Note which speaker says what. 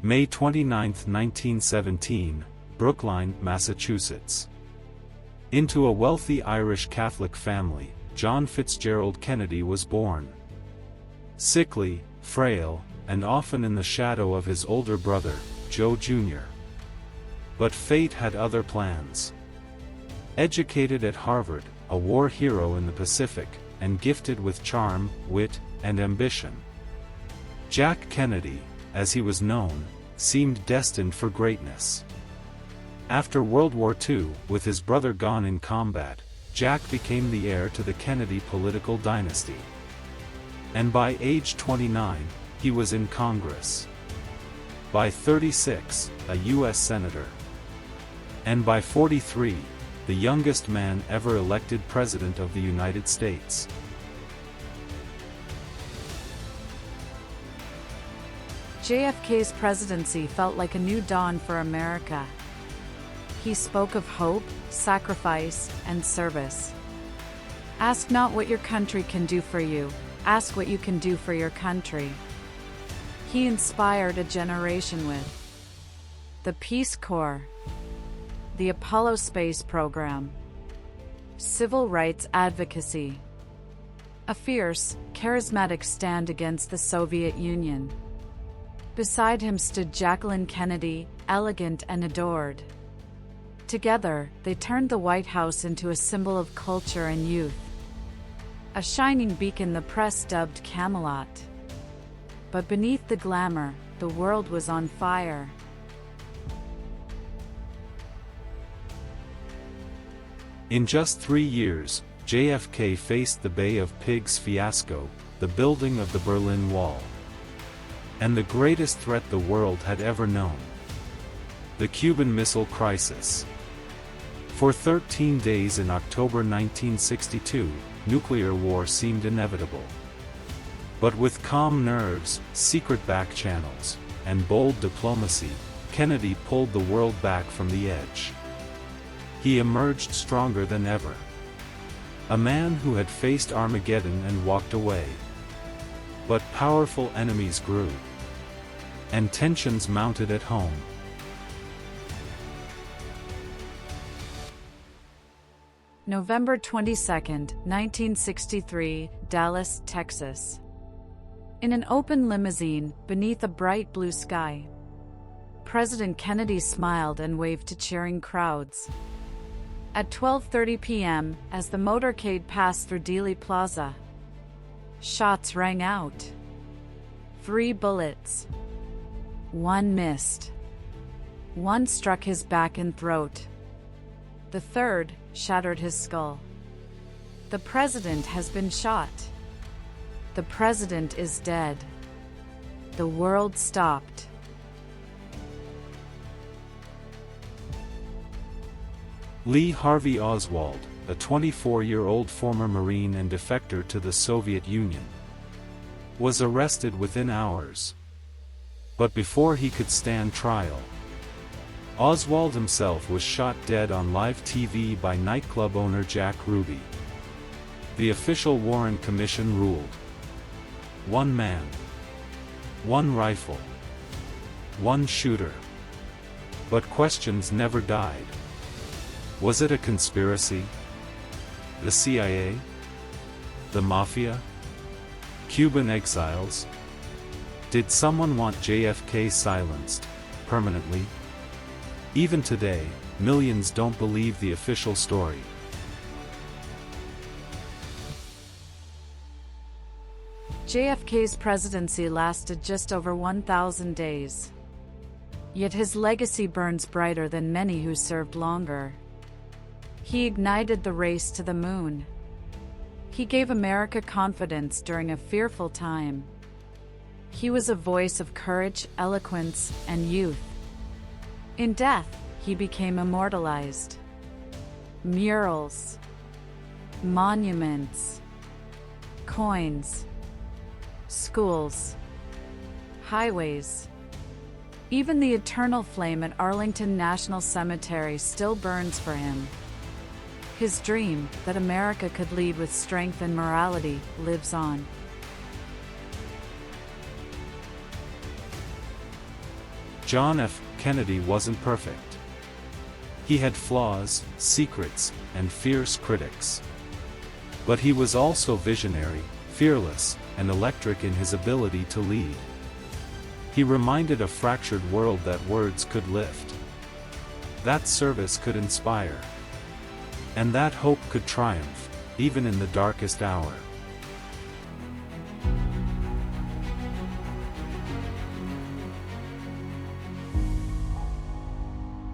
Speaker 1: May 29, 1917, Brookline, Massachusetts. Into a wealthy Irish Catholic family, John Fitzgerald Kennedy was born. Sickly, frail, and often in the shadow of his older brother, Joe Jr. But fate had other plans. Educated at Harvard, a war hero in the Pacific, and gifted with charm, wit, and ambition, Jack Kennedy, as he was known, seemed destined for greatness. After World War II, with his brother gone in combat, Jack became the heir to the Kennedy political dynasty. And by age 29, he was in Congress. By 36, a U.S. Senator. And by 43, the youngest man ever elected President of the United States.
Speaker 2: JFK's presidency felt like a new dawn for America. He spoke of hope, sacrifice, and service. Ask not what your country can do for you, ask what you can do for your country. He inspired a generation with the Peace Corps, the Apollo space program, civil rights advocacy, a fierce, charismatic stand against the Soviet Union. Beside him stood Jacqueline Kennedy, elegant and adored. Together, they turned the White House into a symbol of culture and youth. A shining beacon the press dubbed Camelot. But beneath the glamour, the world was on fire.
Speaker 1: In just 3 years, JFK faced the Bay of Pigs fiasco, the building of the Berlin Wall, and the greatest threat the world had ever known: the Cuban Missile Crisis. For 13 days in October 1962, nuclear war seemed inevitable. But with calm nerves, secret back channels, and bold diplomacy, Kennedy pulled the world back from the edge. He emerged stronger than ever. A man who had faced Armageddon and walked away. But powerful enemies grew. And tensions mounted at home.
Speaker 2: November 22, 1963, Dallas, Texas. In an open limousine, beneath a bright blue sky, President Kennedy smiled and waved to cheering crowds. At 12:30 p.m., as the motorcade passed through Dealey Plaza, shots rang out. 3 bullets. 1 missed. 1 struck his back and throat. The 3rd shattered his skull. The president has been shot. The president is dead. The world stopped.
Speaker 1: Lee Harvey Oswald, a 24-year-old former Marine and defector to the Soviet Union, was arrested within hours. But before he could stand trial, Oswald himself was shot dead on live TV by nightclub owner Jack Ruby. The official Warren Commission ruled: 1 man, 1 rifle, 1 shooter. But questions never died. Was it a conspiracy? The CIA? The Mafia? Cuban exiles? Did someone want JFK silenced, permanently? Even today, millions don't believe the official story.
Speaker 2: JFK's presidency lasted just over 1,000 days. Yet his legacy burns brighter than many who served longer. He ignited the race to the moon. He gave America confidence during a fearful time. He was a voice of courage, eloquence, and youth. In death, he became immortalized. Murals, monuments, coins, schools, highways. Even the eternal flame at Arlington National Cemetery still burns for him. His dream, that America could lead with strength and morality, lives on.
Speaker 1: John F. Kennedy wasn't perfect. He had flaws, secrets, and fierce critics. But he was also visionary, fearless, and electric in his ability to lead. He reminded a fractured world that words could lift, that service could inspire, and that hope could triumph, even in the darkest hour.